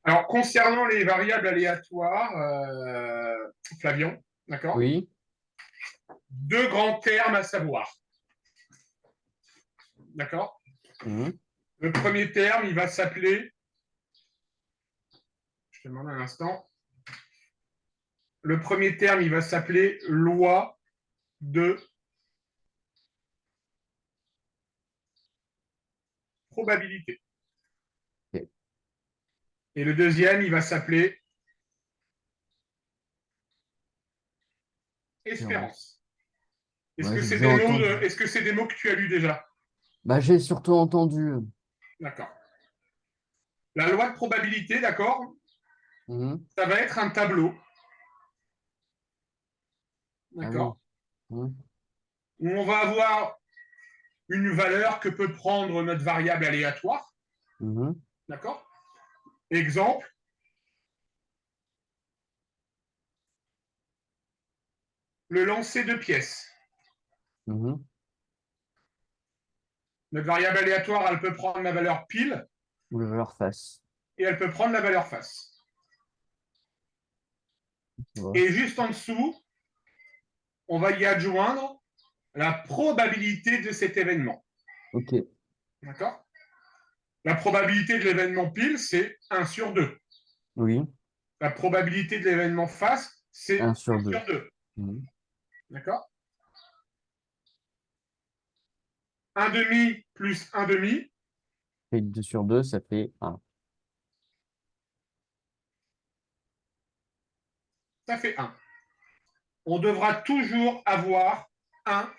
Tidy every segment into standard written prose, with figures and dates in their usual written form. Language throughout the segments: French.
Alors, concernant les variables aléatoires, Flavion, d'accord? Oui. Deux grands termes à savoir, d'accord? Mhm. Le premier terme, il va s'appeler, je te demande un instant, le premier terme, il va s'appeler loi de probabilité. Ok. Et le deuxième, il va s'appeler Espérance. espérance. Est-ce Ouais, que j'ai c'est déjà des mots, entendu. est-ce que c'est des mots que tu as lus déjà? Bah, j'ai surtout entendu. D'accord. La loi de probabilité, d'accord? Mhm. Ça va être un tableau, Ah oui. d'accord? Mhm. Où on va avoir une valeur que peut prendre notre variable aléatoire, Mhm. d'accord? Exemple, le lancer de pièces. Mhm. Notre variable aléatoire, elle peut prendre la valeur pile Ou le leur face. et elle peut prendre la valeur face. Tu vois. Et juste en dessous, on va y adjoindre la probabilité de cet événement. Ok. D'accord? La probabilité de l'événement pile, c'est 1 sur 2. Oui. La probabilité de l'événement face, c'est Un sur 1 deux. sur 2. Mhm. D'accord? 1 demi plus 1 demi, Et 2 sur 2, ça fait un. ça fait 1. On devra toujours avoir 1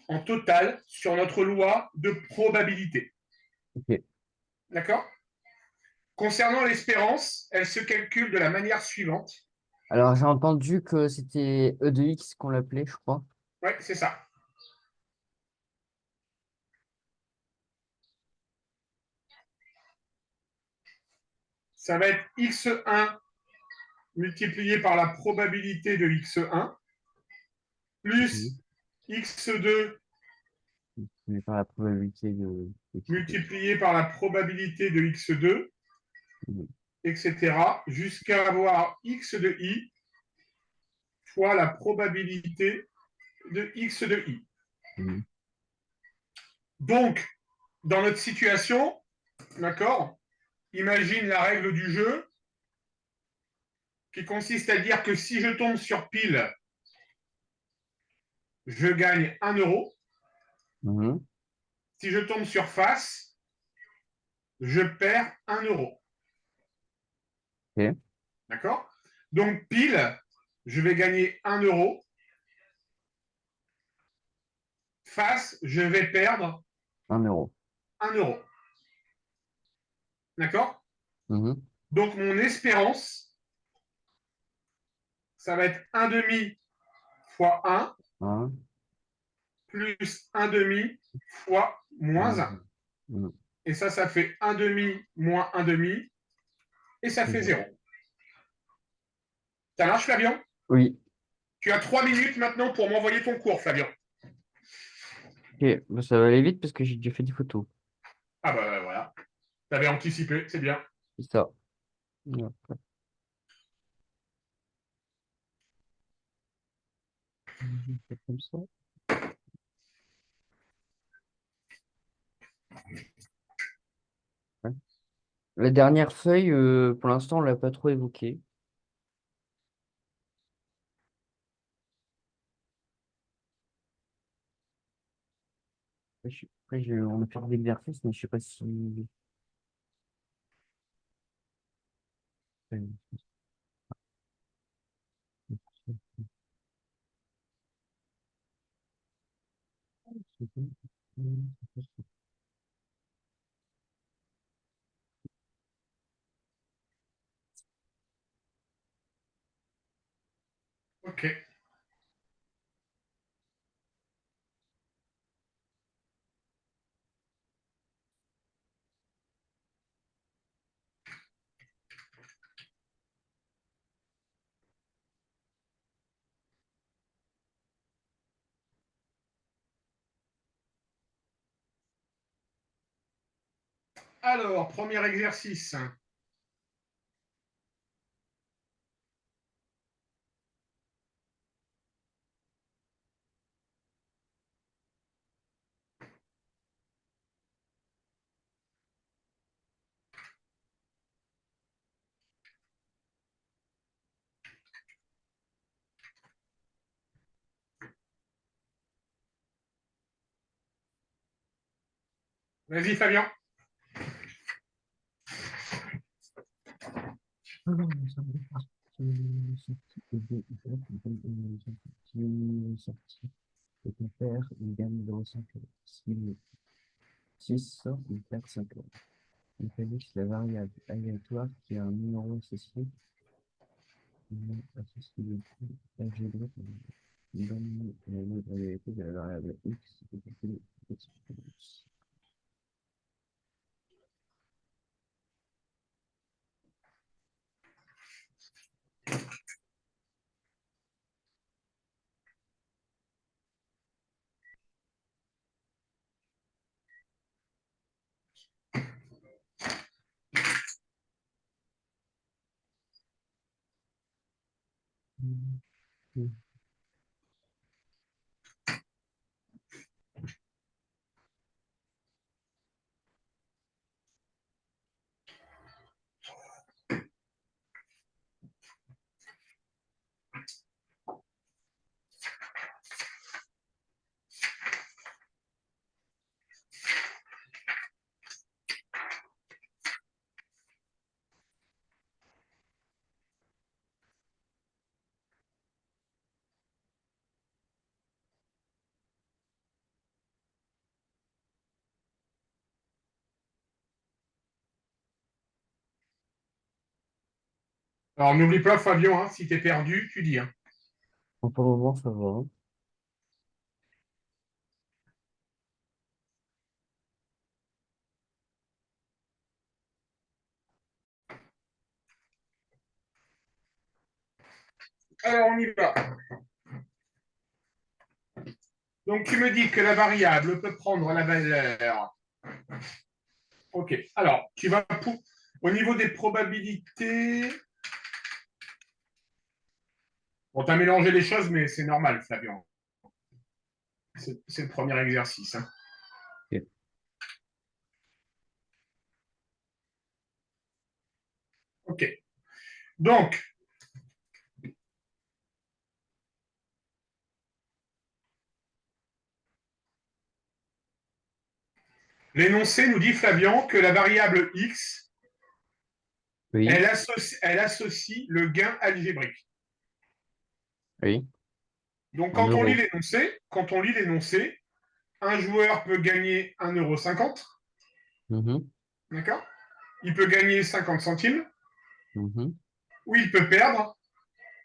en total sur notre loi de probabilité. Ok. D'accord? Concernant l'espérance, elle se calcule de la manière suivante. Alors, j'ai entendu que c'était E de X qu'on l'appelait, je crois. Ouais, c'est ça. Ça va être x1 multiplié par la probabilité de x1 Mhm. plus x2 Mais par la probabilité de X. multiplié par la probabilité de x2, Mhm. etc., jusqu'à avoir x de i fois la probabilité de x de i. Mhm. Donc, dans notre situation, d'accord, imagine la règle du jeu qui consiste à dire que si je tombe sur pile, je gagne 1 euro. Mhm. Si je tombe sur face, je perds 1 euro. Ok. D'accord? Donc, pile, je vais gagner 1 euro. Face, je vais perdre 1 euro. 1 euro. D'accord? Mhm. Donc, mon espérance, ça va être 1 demi fois 1 Un. plus 1 demi fois moins Moins 1. un. Mhm. Et ça fait 1 demi moins 1 demi et ça fait 0. Ça marche, Flavien? Oui. Tu as 3 minutes maintenant pour m'envoyer ton cours, Flavien. Ok. Bah, ça va aller vite parce que j'ai déjà fait des photos. Ah bah voilà. Tu avais anticipé, c'est bien. C'est ça. Voilà. C'est comme ça. Ouais. La dernière feuille, pour l'instant, on l'a pas trop évoquée. Après, on a fait des exercices, mais je sais pas si. Ok. Alors, premier exercice. Vas-y, Fabien. Alors, ça va partir, sortie, et ton père, il gagne 0,5 euros. S'il 6 sort, il perd 5 euros. Mécanique, la variable aléatoire qui a un numéro associé, associé de coût algébrique, donne la probabilité de la variable x de calculer l'exponence. Alors, n'oublie pas, Fabien, hein, si tu es perdu, tu dis. Hein. Pour le moment, ça va. Hein. Alors, on y va. Donc, tu me dis que la variable peut prendre la valeur. OK. Alors, tu vas au niveau des probabilités. Bon, tu as mélangé les choses, mais c'est normal, Fabien. C'est le premier exercice. Hein. Ok. OK. Donc, l'énoncé nous dit, Fabien, que la variable x, Oui, elle associe le gain algébrique. oui, Donc, en euros. quand on lit l'énoncé, un joueur peut gagner 1,50 €, Mhm, d'accord? Il peut gagner 50 centimes, mhm. ou il peut perdre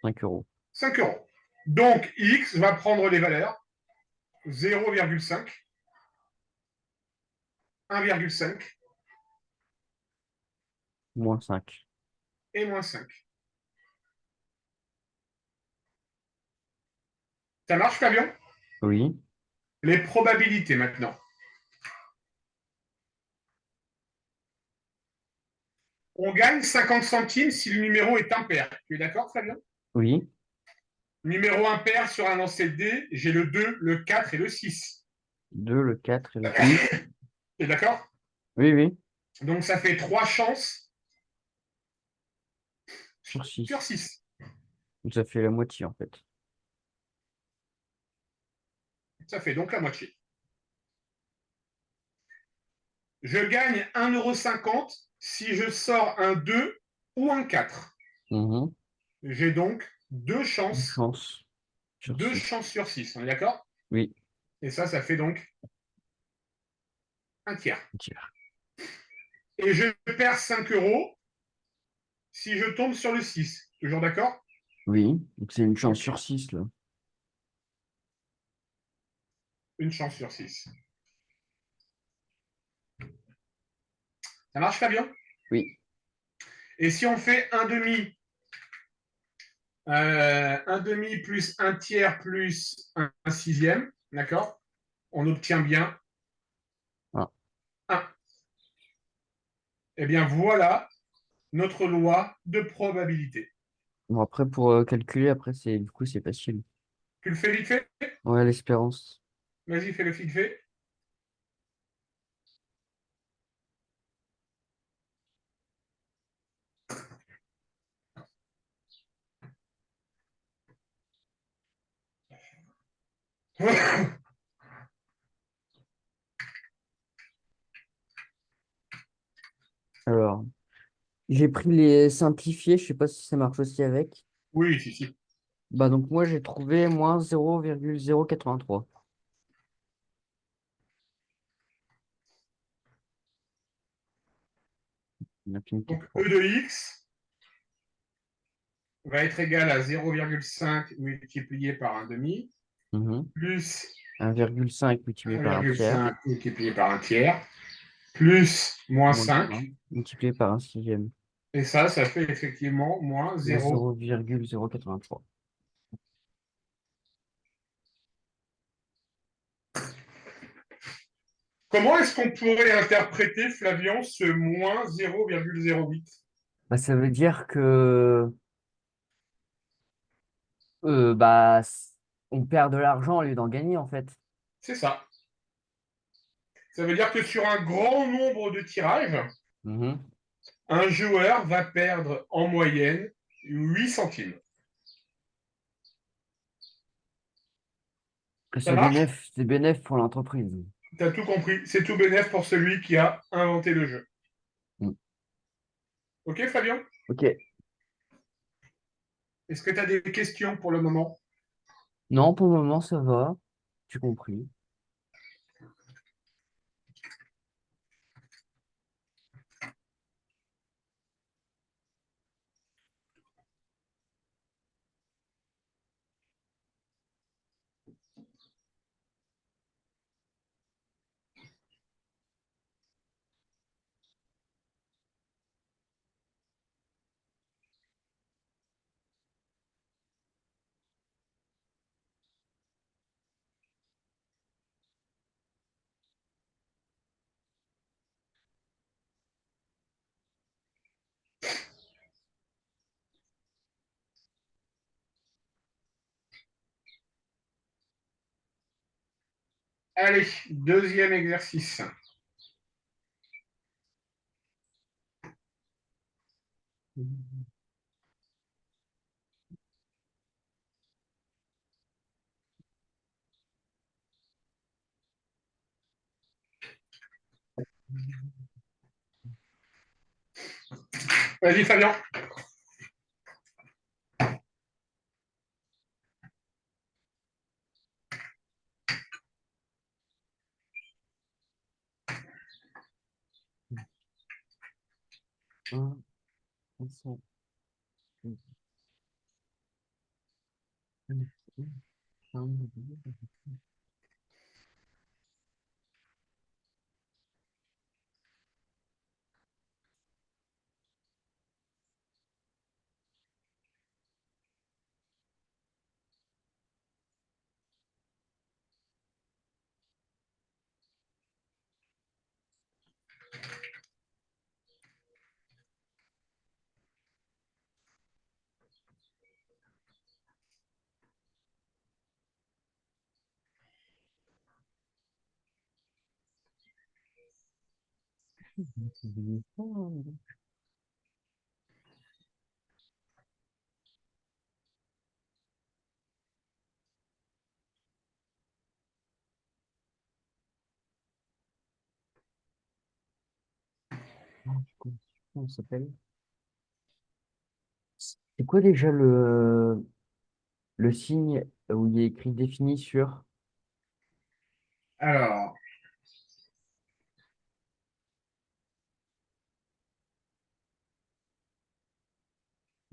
5 euros. 5 euros. Donc, x va prendre les valeurs 0,5, 1,5 Moins 5. et moins 5. Ça marche, Fabien? Oui, Les probabilités maintenant. On gagne 50 centimes si le numéro est impair. Tu es d'accord, Fabien? oui. Numéro impair sur un lancer de dés, j'ai le 2, le 4 et le 6. 2 le 4 et le... Oui, Tu es d'accord? oui, oui. Donc, ça fait 3 chances Sur sur 6. 6. Ça fait la moitié, en fait. Ça fait donc la moitié. Je gagne 1,50 € si je sors un 2 ou un 4. Mhm. J'ai donc Une chance sur deux 6. chances sur 6. On est d'accord? Oui, Et ça fait donc un tiers. tiens. Et je perds 5 euros si je tombe sur le 6. Toujours d'accord? Oui, donc c'est une chance Ok. sur 6 là. Une chance sur 6. Ça marche très bien? Oui, Et si on fait un demi plus un tiers plus un sixième, d'accord? On obtient bien ah. 1. Eh bien, voilà notre loi de probabilité. Bon, après, pour calculer, après, c'est du coup, c'est facile. Tu le fais vite fait? Ouais, l'espérance. Vas-y, fais le vite fait. Alors, j'ai pris les simplifiés, je sais pas si ça marche aussi avec. Oui, si, si. Bah donc moi j'ai trouvé moins 0,083. L'infinité de Donc, 3. E de x va être égal à 0,5 multiplié par un demi, plus 1,5 multiplié par un tiers, 1,5 multiplié par un tiers, plus moins moins 5. 5 multiplié par un sixième, Et ça fait effectivement moins moins 0. 0,083. Comment est-ce qu'on pourrait interpréter, Flavian, ce moins 0,08? Bah, ça veut dire que bah, on perd de l'argent au lieu d'en gagner en fait. C'est ça. Ça veut dire que sur un grand nombre de tirages, Mhm. un joueur va perdre en moyenne 8 centimes. Que Ça marche? c'est bénéf pour l'entreprise. T'as tout compris. C'est tout bénef pour celui qui a inventé le jeu. Mm. Ok, Fabien? Ok. Est-ce que tu as des questions pour le moment? Non, pour le moment, ça va. J'ai compris. Allez, deuxième exercice. Vas-y, Fabien. Un, 500, Comment ça s'appelle? C'est quoi déjà le signe où il est écrit défini sur? Alors,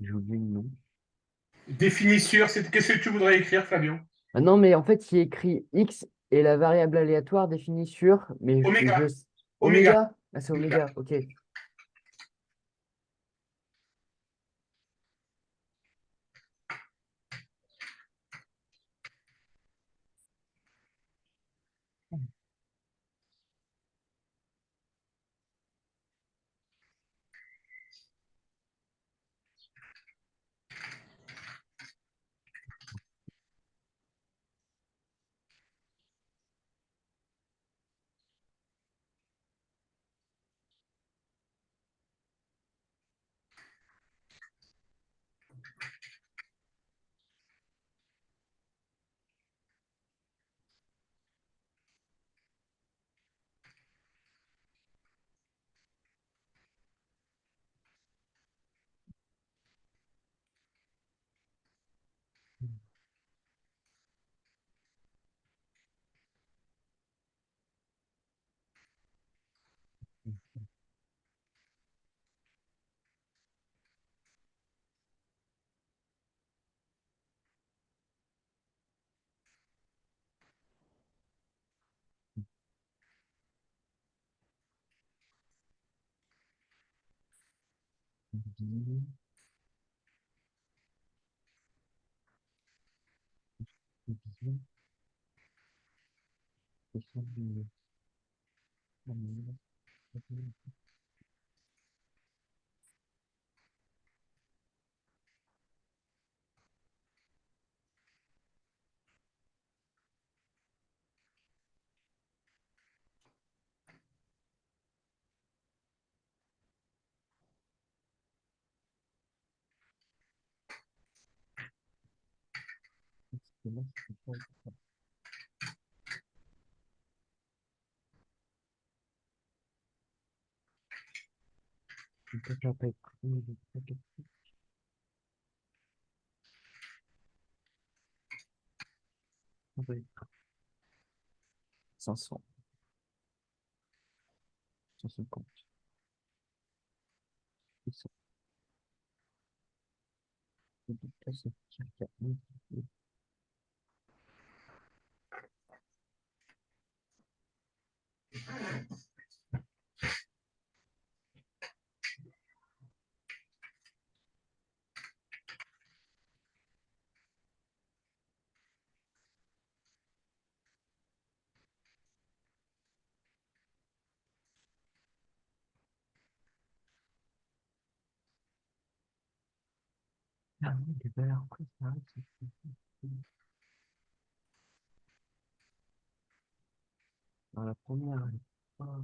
J'ai oublié le nom. définis sur, qu'est-ce que tu voudrais écrire, Fabien? Ah non, mais en fait, il est écrit X et la variable aléatoire définie sur, mais Oméga. Oméga. oméga? Ah, c'est Oméga. oméga, ok. Division, division, 70, 3000, 3000. Parce que là, c'est pas ça. Donc, ça va pas être cool, ça va être 500, 150, 600. Et donc là, ça fait 4000. Ah oui, les valeurs préférées, c'est- dans la première, elle est pas-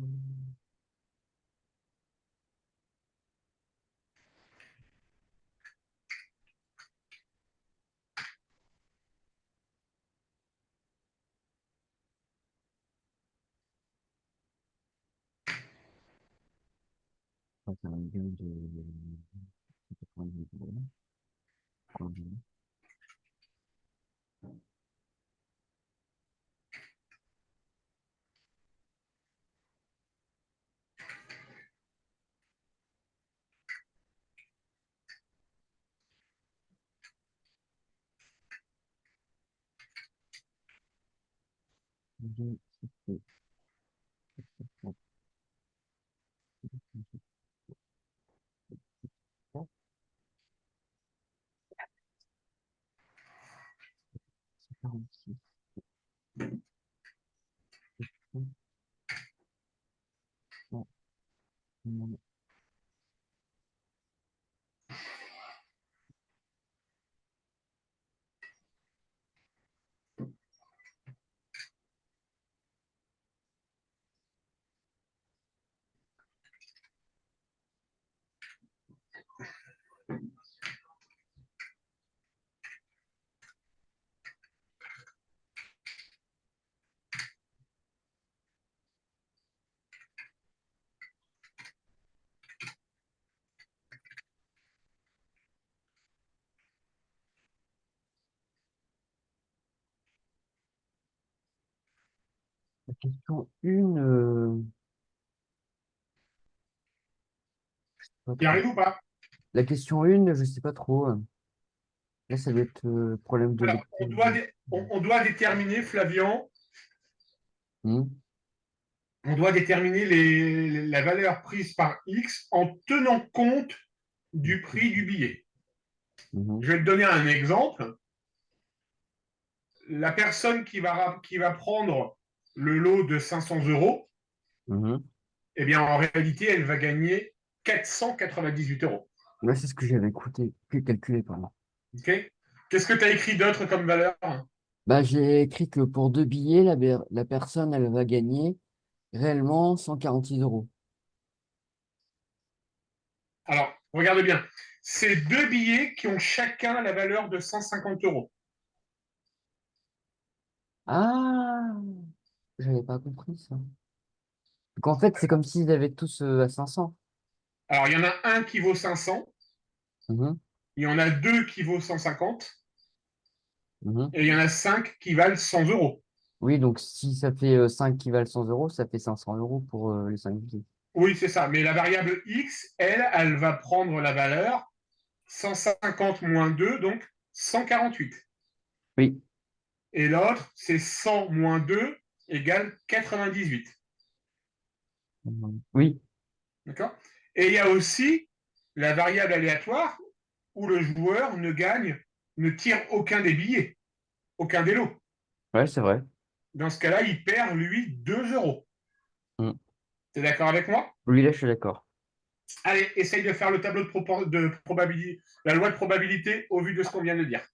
c'est un gain de 90 euros. Combien? Deux, c'est 46. La question 1, pas Y trop. arrive ou pas? La question 1, je sais pas trop. Là, ça doit être problème de Alors, lecture. on doit déterminer, Flavian, Hmm, on doit déterminer la valeur prise par X en tenant compte du prix du billet. mhm, Je vais te donner un exemple. La personne qui va prendre le lot de 500 euros, mhm. eh bien, en réalité, elle va gagner 498 euros. Là, c'est ce que j'avais écouté, calculé, pardon. Okay. Qu'est-ce que tu as écrit d'autre comme valeur? Bah, j'ai écrit que pour 2 billets, la personne, elle va gagner réellement 146 euros. Alors, regarde bien. C'est deux billets qui ont chacun la valeur de 150 euros. Ah, j'avais pas compris ça. Donc, en fait, c'est comme s'ils avaient tous à 500. Alors, il y en a un qui vaut 500, Mhm, il y en a deux qui vaut 150, mhm. et il y en a cinq qui valent 100 euros. Oui, donc si ça fait 5 qui valent 100 euros, ça fait 500 euros pour les 5 billets. Oui, c'est ça. Mais la variable x, elle va prendre la valeur 150 moins 2, donc 148. Oui. Et l'autre, c'est 100 moins 2 égale 98. Oui. D'accord? Et il y a aussi la variable aléatoire où le joueur ne tire aucun des billets, aucun des lots. Ouais, c'est vrai. Dans ce cas-là, il perd, lui, 2 euros. Mm. Tu es d'accord avec moi? Oui, là, je suis d'accord. Allez, essaye de faire le tableau de probabilité, la loi de probabilité au vu de ce qu'on vient de dire.